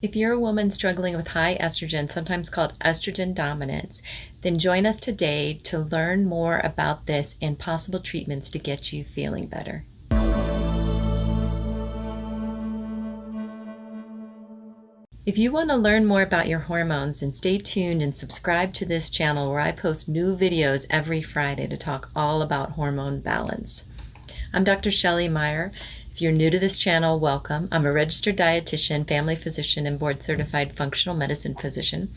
If you're a woman struggling with high estrogen, sometimes called estrogen dominance, then join us today to learn more about this and possible treatments to get you feeling better. If you want to learn more about your hormones, then stay tuned and subscribe to this channel where I post new videos every Friday to talk all about hormone balance. I'm Dr. Shelley Meyer. If you're new to this channel, welcome. I'm a registered dietitian, family physician, and board-certified functional medicine physician.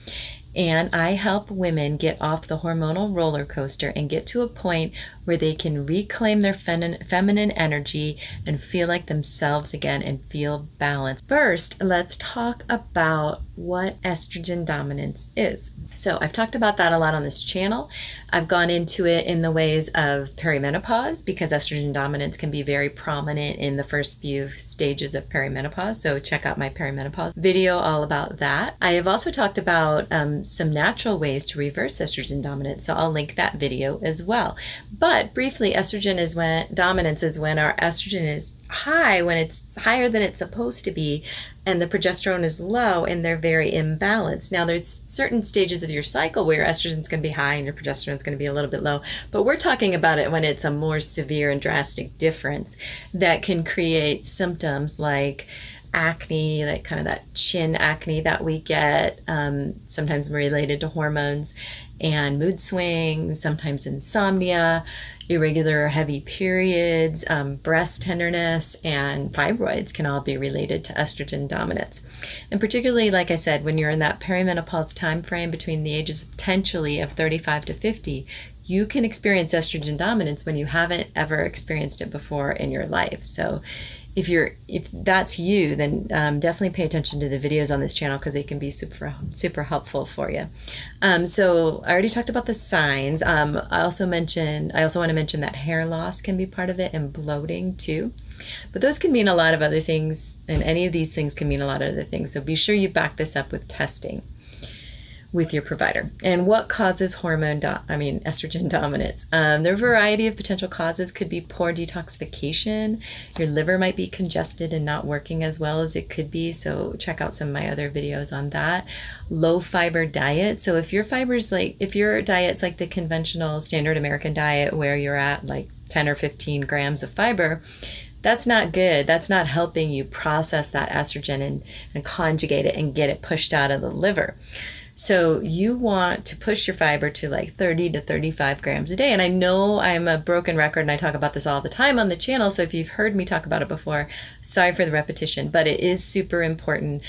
And I help women get off the hormonal roller coaster and get to a point where they can reclaim their feminine energy and feel like themselves again and feel balanced. First, let's talk about what estrogen dominance is. So I've talked about that a lot on this channel. I've gone into it in the ways of perimenopause because estrogen dominance can be very prominent in the first few stages of perimenopause. So check out my perimenopause video all about that. I have also talked about some natural ways to reverse estrogen dominance. So I'll link that video as well. But briefly, dominance is when our estrogen is high, when it's higher than it's supposed to be, and the progesterone is low, and they're very imbalanced. Now, there's certain stages of your cycle where your estrogen is going to be high and your progesterone is going to be a little bit low, but we're talking about it when it's a more severe and drastic difference that can create symptoms like acne, like kind of that chin acne that we get, sometimes related to hormones, and mood swings, sometimes insomnia, irregular heavy periods, breast tenderness, and fibroids can all be related to estrogen dominance. And particularly, like I said, when you're in that perimenopause time frame between the ages potentially of 35 to 50, you can experience estrogen dominance when you haven't ever experienced it before in your life. So if that's you, then definitely pay attention to the videos on this channel because they can be super helpful for you. So I already talked about the signs. I also want to mention that hair loss can be part of it, and bloating too. But those can mean a lot of other things, and any of these things can mean a lot of other things. So be sure you back this up with testing with your provider. And what causes estrogen dominance? There are a variety of potential causes. Could be poor detoxification. Your liver might be congested and not working as well as it could be. So check out some of my other videos on that. Low fiber diet. So if your diet's like the conventional standard American diet where you're at like 10 or 15 grams of fiber, that's not good. That's not helping you process that estrogen and conjugate it and get it pushed out of the liver. So you want to push your fiber to like 30 to 35 grams a day. And I know I'm a broken record and I talk about this all the time on the channel. So if you've heard me talk about it before, sorry for the repetition, but it is super important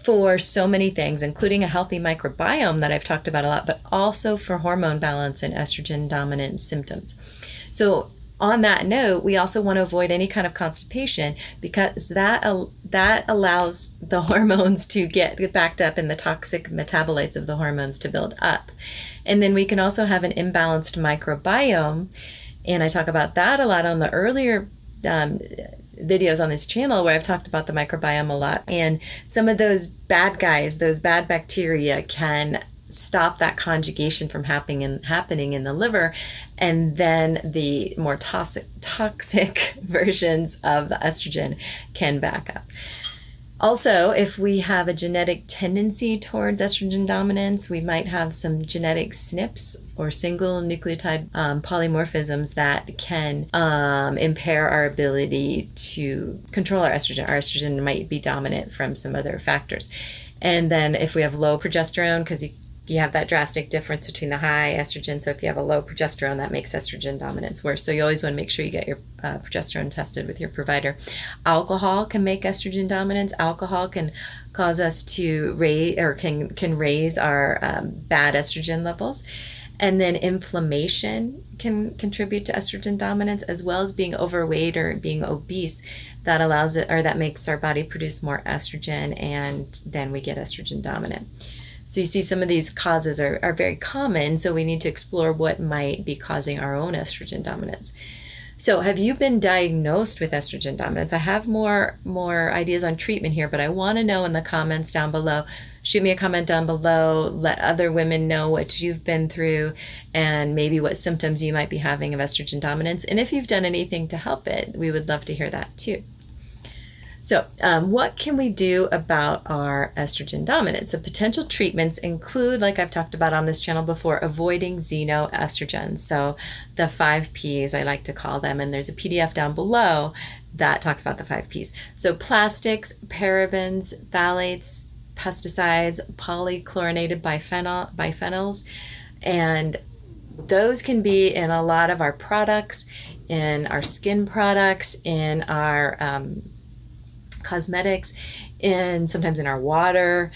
for so many things, including a healthy microbiome that I've talked about a lot, but also for hormone balance and estrogen dominant symptoms. So on that note, we also want to avoid any kind of constipation because that allows the hormones to get backed up and the toxic metabolites of the hormones to build up. And then we can also have an imbalanced microbiome. And I talk about that a lot on the earlier videos on this channel where I've talked about the microbiome a lot. And some of those bad guys, those bad bacteria can stop that conjugation from happening in the liver, and then the more toxic versions of the estrogen can back up. Also, if we have a genetic tendency towards estrogen dominance, we might have some genetic SNPs or single nucleotide polymorphisms that can impair our ability to control our estrogen. Our estrogen might be dominant from some other factors. And then if we have low progesterone, because you have that drastic difference between the high estrogen. So if you have a low progesterone, that makes estrogen dominance worse. So you always want to make sure you get your progesterone tested with your provider. Alcohol can make estrogen dominance. Alcohol can cause us to can raise our bad estrogen levels. And then inflammation can contribute to estrogen dominance, as well as being overweight or being obese. That makes our body produce more estrogen, and then we get estrogen dominant. So you see some of these causes are very common, so we need to explore what might be causing our own estrogen dominance. So have you been diagnosed with estrogen dominance? I have more ideas on treatment here, but I want to know in the comments down below. Shoot me a comment down below, let other women know what you've been through and maybe what symptoms you might be having of estrogen dominance. And if you've done anything to help it, we would love to hear that too. So, what can we do about our estrogen dominance? So, potential treatments include, like I've talked about on this channel before, avoiding xenoestrogens. So, the 5Ps, I like to call them, and there's a PDF down below that talks about the 5Ps. So, plastics, parabens, phthalates, pesticides, polychlorinated biphenyls, and those can be in a lot of our products, in our skin products, in our cosmetics, and sometimes in our water,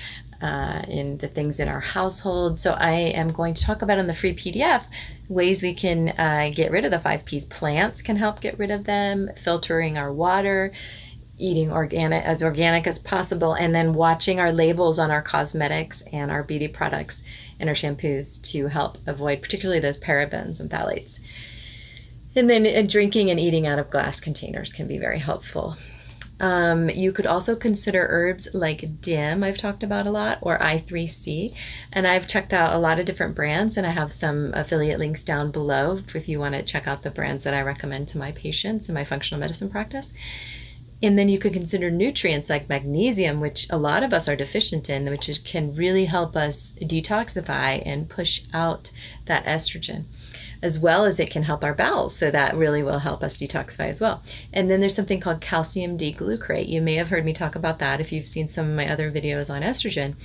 in the things in our household. So I am going to talk about in the free PDF ways we can get rid of the 5Ps. Plants can help get rid of them, filtering our water, eating organic as possible, and then watching our labels on our cosmetics and our beauty products and our shampoos to help avoid particularly those parabens and phthalates. And then drinking and eating out of glass containers can be very helpful. You could also consider herbs like DIM, I've talked about a lot, or I3C. And I've checked out a lot of different brands, and I have some affiliate links down below if you want to check out the brands that I recommend to my patients in my functional medicine practice. And then you could consider nutrients like magnesium, which a lot of us are deficient in, which can really help us detoxify and push out that estrogen, as well as it can help our bowels. So that really will help us detoxify as well. And then there's something called calcium D-glucarate. You may have heard me talk about that if you've seen some of my other videos on estrogen.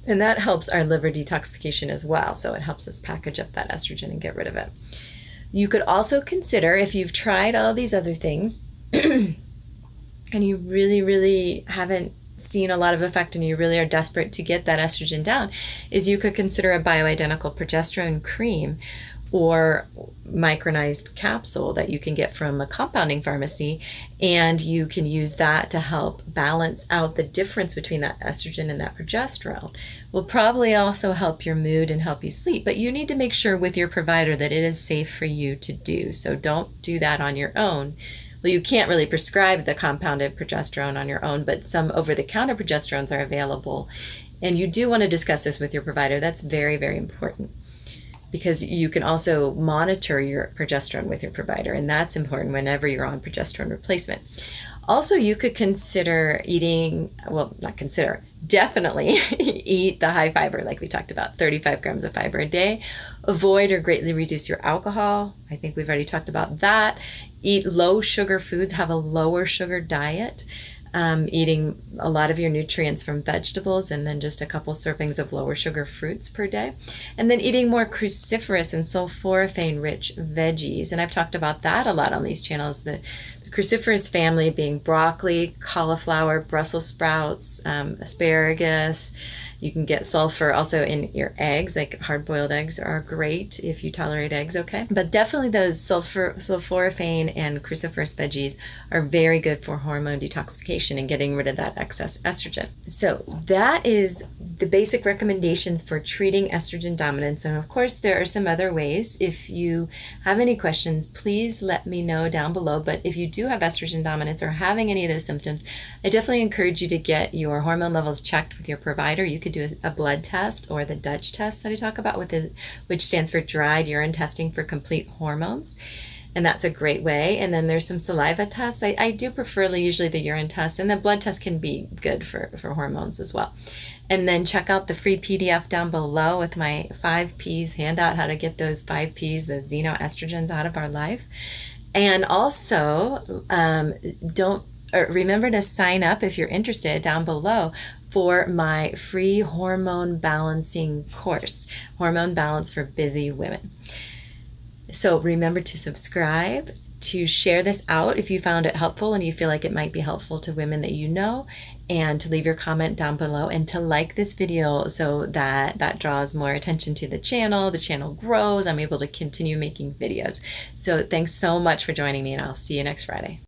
And that helps our liver detoxification as well. So it helps us package up that estrogen and get rid of it. You could also consider, if you've tried all these other things and you really haven't seen a lot of effect and you really are desperate to get that estrogen down, is you could consider a bioidentical progesterone cream or micronized capsule that you can get from a compounding pharmacy, and you can use that to help balance out the difference between that estrogen and that progesterone. Will probably also help your mood and help you sleep, but you need to make sure with your provider that it is safe for you to do. So don't do that on your own. Well, you can't really prescribe the compounded progesterone on your own, but some over-the-counter progesterones are available. And you do want to discuss this with your provider. That's very, very important, because you can also monitor your progesterone with your provider, and that's important whenever you're on progesterone replacement. Also, you could consider definitely eat the high fiber, like we talked about, 35 grams of fiber a day. Avoid or greatly reduce your alcohol. I think we've already talked about that. Eat low sugar foods, have a lower sugar diet. Eating a lot of your nutrients from vegetables, and then just a couple servings of lower sugar fruits per day. And then eating more cruciferous and sulforaphane-rich veggies. And I've talked about that a lot on these channels. The cruciferous family being broccoli, cauliflower, Brussels sprouts, asparagus. You can get sulfur also in your eggs, like hard-boiled eggs are great if you tolerate eggs, okay? But definitely those sulforaphane and cruciferous veggies are very good for hormone detoxification and getting rid of that excess estrogen. So that is the basic recommendations for treating estrogen dominance. And of course, there are some other ways. If you have any questions, please let me know down below. But if you do have estrogen dominance or having any of those symptoms, I definitely encourage you to get your hormone levels checked with your provider. You could do a blood test, or the Dutch test that I talk about, which stands for dried urine testing for complete hormones. And that's a great way. And then there's some saliva tests. I do prefer usually the urine test, and the blood test can be good for hormones as well. And then check out the free PDF down below with my 5Ps handout, how to get those 5Ps, those xenoestrogens out of our life. And also, remember to sign up if you're interested down below for my free hormone balancing course, Hormone Balance for Busy Women. So remember to subscribe, to share this out if you found it helpful and you feel like it might be helpful to women that you know, and to leave your comment down below, and to like this video so that draws more attention to the channel grows, I'm able to continue making videos. So thanks so much for joining me, and I'll see you next Friday.